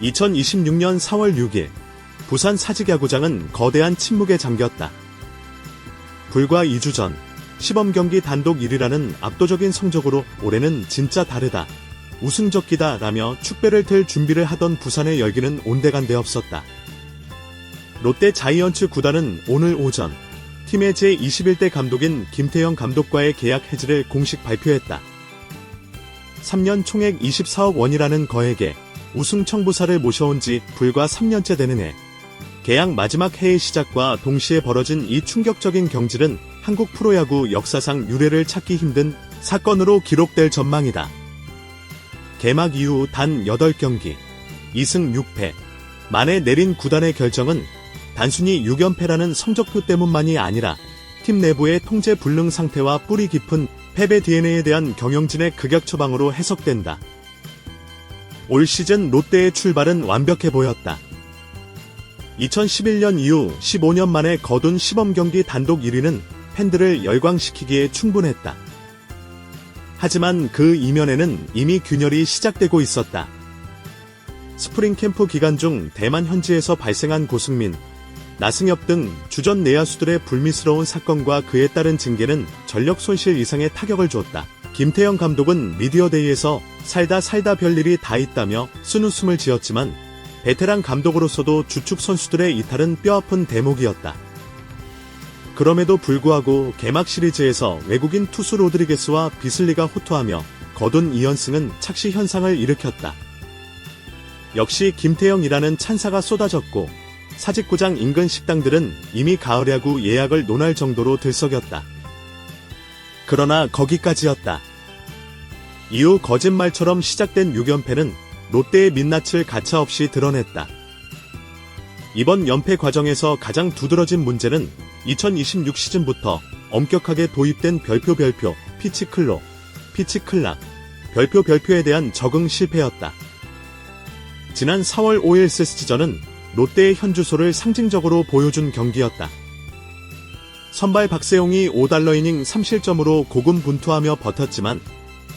2026년 4월 6일 부산 사직야구장은 거대한 침묵에 잠겼다. 불과 2주 전 시범 경기 단독 1위라는 압도적인 성적으로 올해는 진짜 다르다, 우승적기다 라며 축배를 틀 준비를 하던 부산의 열기는 온데간데 없었다. 롯데 자이언츠 구단은 오늘 오전 팀의 제21대 감독인 김태형 감독과의 계약 해지를 공식 발표했다. 3년 총액 24억 원이라는 거액에 우승 청부사를 모셔온 지 불과 3년째 되는 해, 계약 마지막 해의 시작과 동시에 벌어진 이 충격적인 경질은 한국 프로야구 역사상 유례를 찾기 힘든 사건으로 기록될 전망이다. 개막 이후 단 8경기, 2승 6패 만에 내린 구단의 결정은 단순히 6연패라는 성적표 때문만이 아니라 팀 내부의 통제 불능 상태와 뿌리 깊은 패배 DNA에 대한 경영진의 극약 처방으로 해석된다. 올 시즌 롯데의 출발은 완벽해 보였다. 2011년 이후 15년 만에 거둔 시범 경기 단독 1위는 팬들을 열광시키기에 충분했다. 하지만 그 이면에는 이미 균열이 시작되고 있었다. 스프링 캠프 기간 중 대만 현지에서 발생한 고승민, 나승엽 등 주전 내야수들의 불미스러운 사건과 그에 따른 징계는 전력 손실 이상의 타격을 줬다. 김태형 감독은 미디어데이에서 살다 별일이 다 있다며 쓴웃음을 지었지만 베테랑 감독으로서도 주축 선수들의 이탈은 뼈아픈 대목이었다. 그럼에도 불구하고 개막 시리즈에서 외국인 투수 로드리게스와 비슬리가 호투하며 거둔 2연승은 착시 현상을 일으켰다. 역시 김태형이라는 찬사가 쏟아졌고 사직구장 인근 식당들은 이미 가을 야구 예약을 논할 정도로 들썩였다. 그러나 거기까지였다. 이후 거짓말처럼 시작된 6연패는 롯데의 민낯을 가차없이 드러냈다. 이번 연패 과정에서 가장 두드러진 문제는 2026 시즌부터 엄격하게 도입된 별표, 피치클로, 피치클락, 별표에 대한 적응 실패였다. 지난 4월 5일 세스티전은 롯데의 현주소를 상징적으로 보여준 경기였다. 선발 박세용이 5달러 이닝 3실점으로 고군분투하며 버텼지만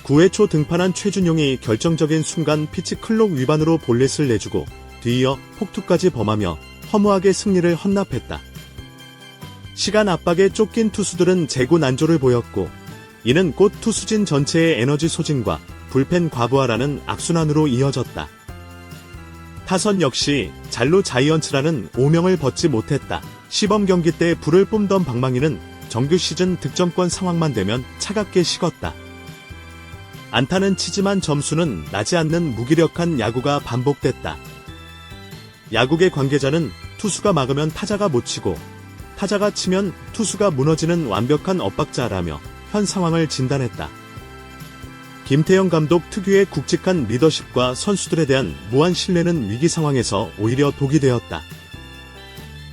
9회 초 등판한 최준용이 결정적인 순간 피치 클록 위반으로 볼넷을 내주고 뒤이어 폭투까지 범하며 허무하게 승리를 헌납했다. 시간 압박에 쫓긴 투수들은 재고난조를 보였고 이는 곧 투수진 전체의 에너지 소진과 불펜 과부하라는 악순환으로 이어졌다. 타선 역시 잘로 자이언츠라는 오명을 벗지 못했다. 시범 경기 때 불을 뿜던 방망이는 정규 시즌 득점권 상황만 되면 차갑게 식었다. 안타는 치지만 점수는 나지 않는 무기력한 야구가 반복됐다. 야구계 관계자는 투수가 막으면 타자가 못 치고 타자가 치면 투수가 무너지는 완벽한 엇박자라며 현 상황을 진단했다. 김태형 감독 특유의 굵직한 리더십과 선수들에 대한 무한 신뢰는 위기 상황에서 오히려 독이 되었다.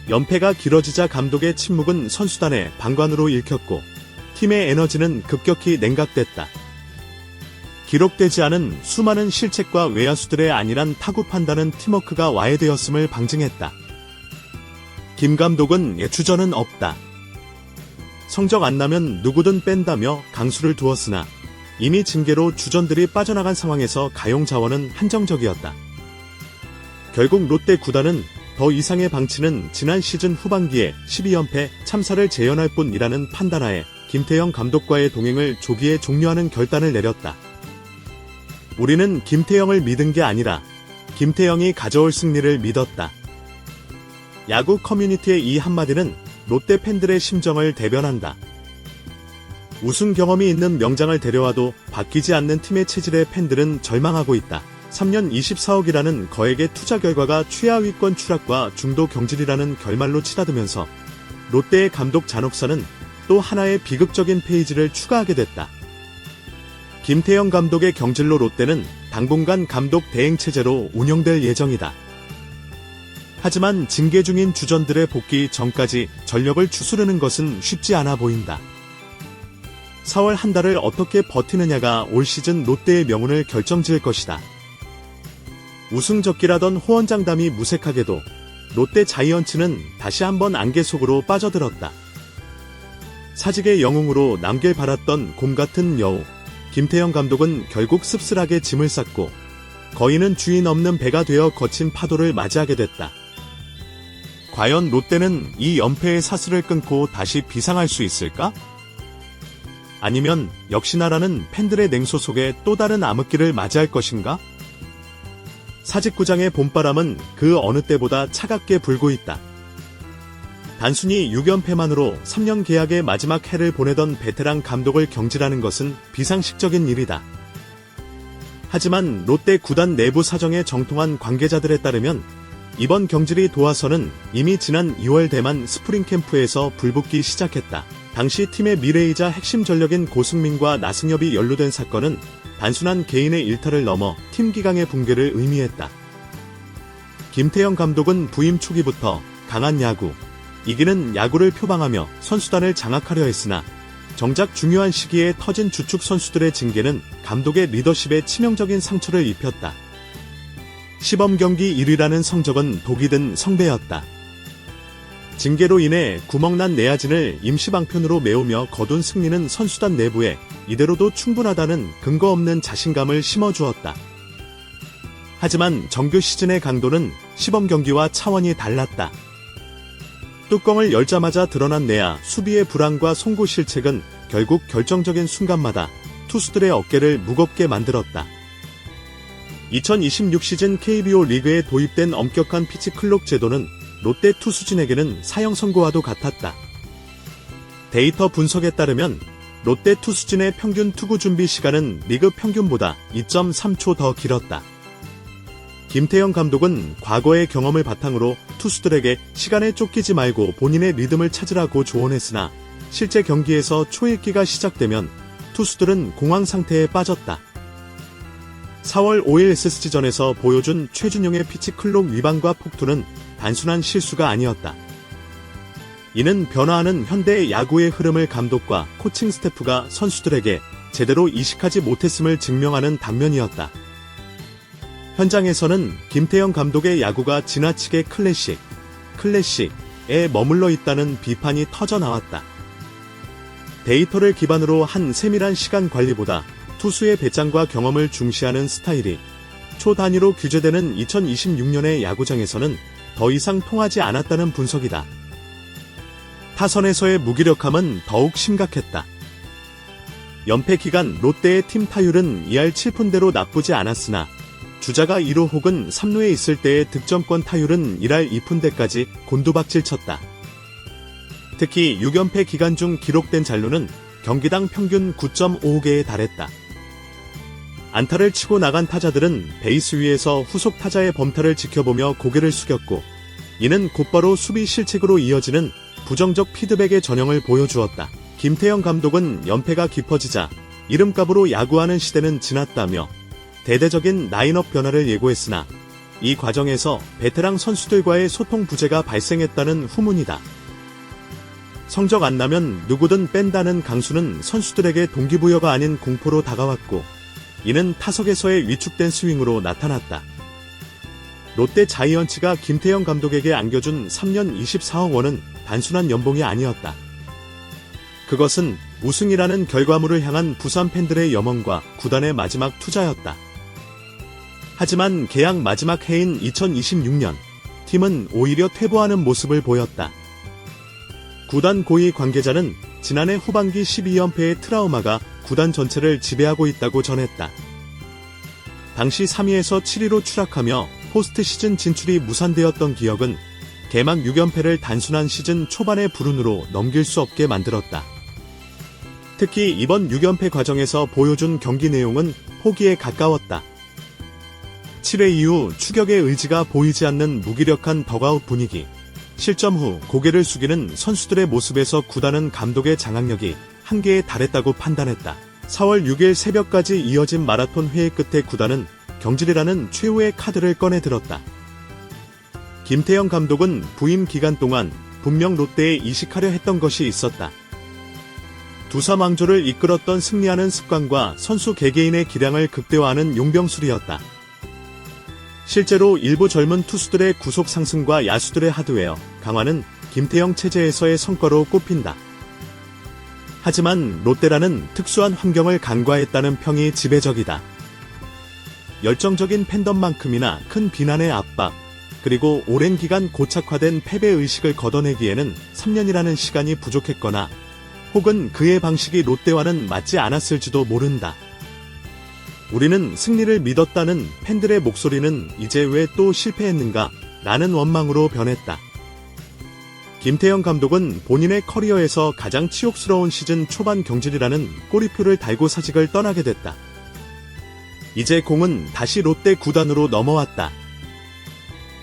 연패가 길어지자 감독의 침묵은 선수단의 방관으로 읽혔고 팀의 에너지는 급격히 냉각됐다. 기록되지 않은 수많은 실책과 외야수들의 안일한 타구 판단은 팀워크가 와해되었음을 방증했다. 김 감독은 예추전은 없다. 성적 안 나면 누구든 뺀다며 강수를 두었으나 이미 징계로 주전들이 빠져나간 상황에서 가용 자원은 한정적이었다. 결국 롯데 구단은 더 이상의 방치는 지난 시즌 후반기에 12연패 참사를 재현할 뿐이라는 판단하에 김태형 감독과의 동행을 조기에 종료하는 결단을 내렸다. 우리는 김태형을 믿은 게 아니라 김태형이 가져올 승리를 믿었다. 야구 커뮤니티의 이 한마디는 롯데 팬들의 심정을 대변한다. 우승 경험이 있는 명장을 데려와도 바뀌지 않는 팀의 체질에 팬들은 절망하고 있다. 3년 24억이라는 거액의 투자 결과가 최하위권 추락과 중도 경질이라는 결말로 치닫으면서 롯데의 감독 잔혹사는 또 하나의 비극적인 페이지를 추가하게 됐다. 김태형 감독의 경질로 롯데는 당분간 감독 대행 체제로 운영될 예정이다. 하지만 징계 중인 주전들의 복귀 전까지 전력을 추스르는 것은 쉽지 않아 보인다. 4월 한 달을 어떻게 버티느냐가 올 시즌 롯데의 명운을 결정지을 것이다. 우승적기라던 호언장담이 무색하게도 롯데 자이언츠는 다시 한번 안개 속으로 빠져들었다. 사직의 영웅으로 남길 바랐던 곰 같은 여우 김태형 감독은 결국 씁쓸하게 짐을 쌌고 거인은 주인 없는 배가 되어 거친 파도를 맞이하게 됐다. 과연 롯데는 이 연패의 사슬을 끊고 다시 비상할 수 있을까? 아니면 역시나라는 팬들의 냉소 속에 또 다른 암흑기를 맞이할 것인가? 사직구장의 봄바람은 그 어느 때보다 차갑게 불고 있다. 단순히 6연패만으로 3년 계약의 마지막 해를 보내던 베테랑 감독을 경질하는 것은 비상식적인 일이다. 하지만 롯데 구단 내부 사정에 정통한 관계자들에 따르면 이번 경질이 도화선은 이미 지난 2월 대만 스프링 캠프에서 불붙기 시작했다. 당시 팀의 미래이자 핵심 전력인 고승민과 나승엽이 연루된 사건은 단순한 개인의 일탈을 넘어 팀 기강의 붕괴를 의미했다. 김태형 감독은 부임 초기부터 강한 야구, 이기는 야구를 표방하며 선수단을 장악하려 했으나 정작 중요한 시기에 터진 주축 선수들의 징계는 감독의 리더십에 치명적인 상처를 입혔다. 시범경기 1위라는 성적은 독이 든 성배였다. 징계로 인해 구멍난 내야진을 임시방편으로 메우며 거둔 승리는 선수단 내부에 이대로도 충분하다는 근거 없는 자신감을 심어주었다. 하지만 정규 시즌의 강도는 시범경기와 차원이 달랐다. 뚜껑을 열자마자 드러난 내야 수비의 불안과 송구 실책은 결국 결정적인 순간마다 투수들의 어깨를 무겁게 만들었다. 2026 시즌 KBO 리그에 도입된 엄격한 피치 클록 제도는 롯데 투수진에게는 사형 선고와도 같았다. 데이터 분석에 따르면 롯데 투수진의 평균 투구 준비 시간은 리그 평균보다 2.3초 더 길었다. 김태형 감독은 과거의 경험을 바탕으로 투수들에게 시간에 쫓기지 말고 본인의 리듬을 찾으라고 조언했으나 실제 경기에서 초읽기가 시작되면 투수들은 공황 상태에 빠졌다. 4월 5일 SSG전에서 보여준 최준용의 피치 클록 위반과 폭투는 단순한 실수가 아니었다. 이는 변화하는 현대의 야구의 흐름을 감독과 코칭 스태프가 선수들에게 제대로 이식하지 못했음을 증명하는 단면이었다. 현장에서는 김태형 감독의 야구가 지나치게 클래식에 머물러 있다는 비판이 터져나왔다. 데이터를 기반으로 한 세밀한 시간 관리보다 투수의 배짱과 경험을 중시하는 스타일이 초단위로 규제되는 2026년의 야구장에서는 더 이상 통하지 않았다는 분석이다. 타선에서의 무기력함은 더욱 심각했다. 연패 기간 롯데의 팀 타율은 2할 7푼대로 나쁘지 않았으나 주자가 2루 혹은 3루에 있을 때의 득점권 타율은 1할 2푼대까지 곤두박질 쳤다. 특히 6연패 기간 중 기록된 잔루는 경기당 평균 9.55개에 달했다. 안타를 치고 나간 타자들은 베이스 위에서 후속 타자의 범타를 지켜보며 고개를 숙였고 이는 곧바로 수비 실책으로 이어지는 부정적 피드백의 전형을 보여주었다. 김태형 감독은 연패가 깊어지자 이름값으로 야구하는 시대는 지났다며 대대적인 라인업 변화를 예고했으나 이 과정에서 베테랑 선수들과의 소통 부재가 발생했다는 후문이다. 성적 안 나면 누구든 뺀다는 강수는 선수들에게 동기부여가 아닌 공포로 다가왔고 이는 타석에서의 위축된 스윙으로 나타났다. 롯데 자이언츠가 김태형 감독에게 안겨준 3년 24억 원은 단순한 연봉이 아니었다. 그것은 우승이라는 결과물을 향한 부산 팬들의 염원과 구단의 마지막 투자였다. 하지만 계약 마지막 해인 2026년, 팀은 오히려 퇴보하는 모습을 보였다. 구단 고위 관계자는 지난해 후반기 12연패의 트라우마가 구단 전체를 지배하고 있다고 전했다. 당시 3위에서 7위로 추락하며 포스트 시즌 진출이 무산되었던 기억은 개막 6연패를 단순한 시즌 초반의 불운으로 넘길 수 없게 만들었다. 특히 이번 6연패 과정에서 보여준 경기 내용은 포기에 가까웠다. 7회 이후 추격의 의지가 보이지 않는 무기력한 덕아웃 분위기, 실점 후 고개를 숙이는 선수들의 모습에서 구단은 감독의 장악력이 한계에 달했다고 판단했다. 4월 6일 새벽까지 이어진 마라톤 회의 끝에 구단은 경질이라는 최후의 카드를 꺼내 들었다. 김태형 감독은 부임 기간 동안 분명 롯데에 이식하려 했던 것이 있었다. 두삼왕조를 이끌었던 승리하는 습관과 선수 개개인의 기량을 극대화하는 용병술이었다. 실제로 일부 젊은 투수들의 구속 상승과 야수들의 하드웨어 강화는 김태형 체제에서의 성과로 꼽힌다. 하지만 롯데라는 특수한 환경을 간과했다는 평이 지배적이다. 열정적인 팬덤만큼이나 큰 비난의 압박, 그리고 오랜 기간 고착화된 패배의식을 걷어내기에는 3년이라는 시간이 부족했거나 혹은 그의 방식이 롯데와는 맞지 않았을지도 모른다. 우리는 승리를 믿었다는 팬들의 목소리는 이제 왜 또 실패했는가? 라는 원망으로 변했다. 김태형 감독은 본인의 커리어에서 가장 치욕스러운 시즌 초반 경질이라는 꼬리표를 달고 사직을 떠나게 됐다. 이제 공은 다시 롯데 구단으로 넘어왔다.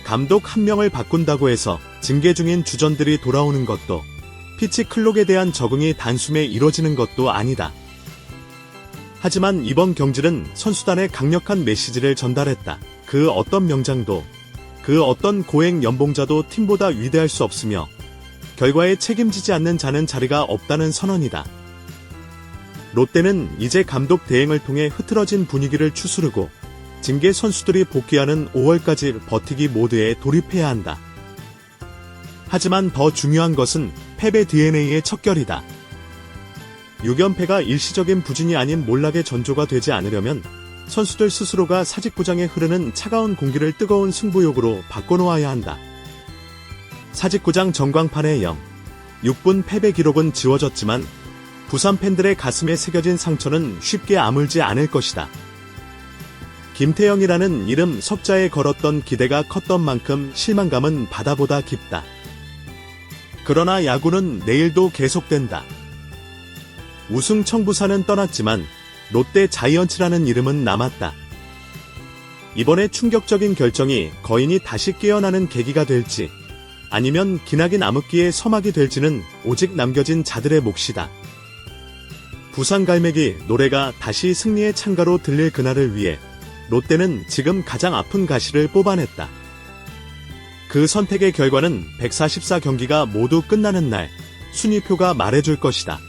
감독 한 명을 바꾼다고 해서 징계 중인 주전들이 돌아오는 것도 피치 클록에 대한 적응이 단숨에 이뤄지는 것도 아니다. 하지만 이번 경질은 선수단에 강력한 메시지를 전달했다. 그 어떤 명장도, 그 어떤 고액 연봉자도 팀보다 위대할 수 없으며 결과에 책임지지 않는 자는 자리가 없다는 선언이다. 롯데는 이제 감독 대행을 통해 흐트러진 분위기를 추스르고 징계 선수들이 복귀하는 5월까지 버티기 모드에 돌입해야 한다. 하지만 더 중요한 것은 패배 DNA의 척결이다. 6연패가 일시적인 부진이 아닌 몰락의 전조가 되지 않으려면 선수들 스스로가 사직구장에 흐르는 차가운 공기를 뜨거운 승부욕으로 바꿔놓아야 한다. 사직구장 전광판의 6분 패배 기록은 지워졌지만 부산 팬들의 가슴에 새겨진 상처는 쉽게 아물지 않을 것이다. 김태형이라는 이름 석자에 걸었던 기대가 컸던 만큼 실망감은 바다보다 깊다. 그러나 야구는 내일도 계속된다. 우승 청부사는 떠났지만 롯데 자이언츠라는 이름은 남았다. 이번에 충격적인 결정이 거인이 다시 깨어나는 계기가 될지 아니면 기나긴 암흑기의 서막이 될지는 오직 남겨진 자들의 몫이다. 부산 갈매기 노래가 다시 승리의 창가로 들릴 그날을 위해 롯데는 지금 가장 아픈 가시를 뽑아냈다. 그 선택의 결과는 144경기가 모두 끝나는 날 순위표가 말해줄 것이다.